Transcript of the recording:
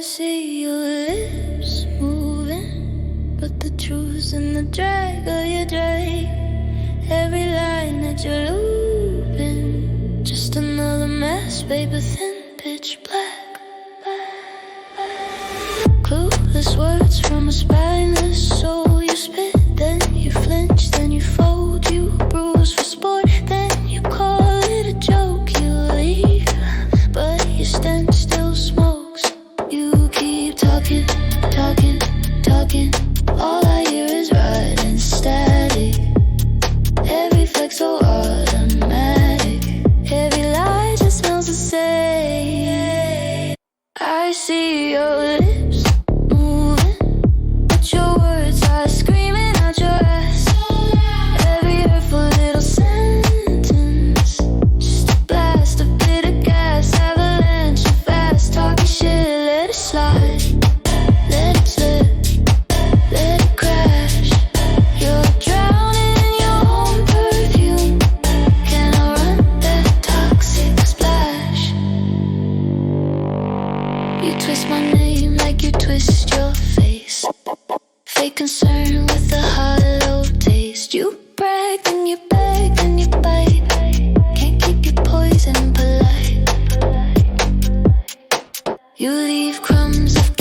see your lips moving, but the truth's in the drag of your drag. Every line that you're looping, just another mess, paper thin, pitch black. Clueless words from a spineless soul. You spit, then you flinch, then you fold. You bruise for sport, then you call it a joke. You leave, but your stench still smokes. You keep talking, talking, talking. All I hear is riding static. Every flex so automatic. Every lie just smells the same. I see your lips moving, but your words are screaming out your ass. Every hurtful little sentence, just a blast of bitter gas. Avalanche so fast, talking shit, let it slide. Let it slip, let it crash. You're drowning in your own perfume. Can I run that toxic splash? You twist my name like you twist your face. Fake concern with a hollow taste. You brag, then you beg, then you bite. Can't keep your poison polite. You leave crumbs of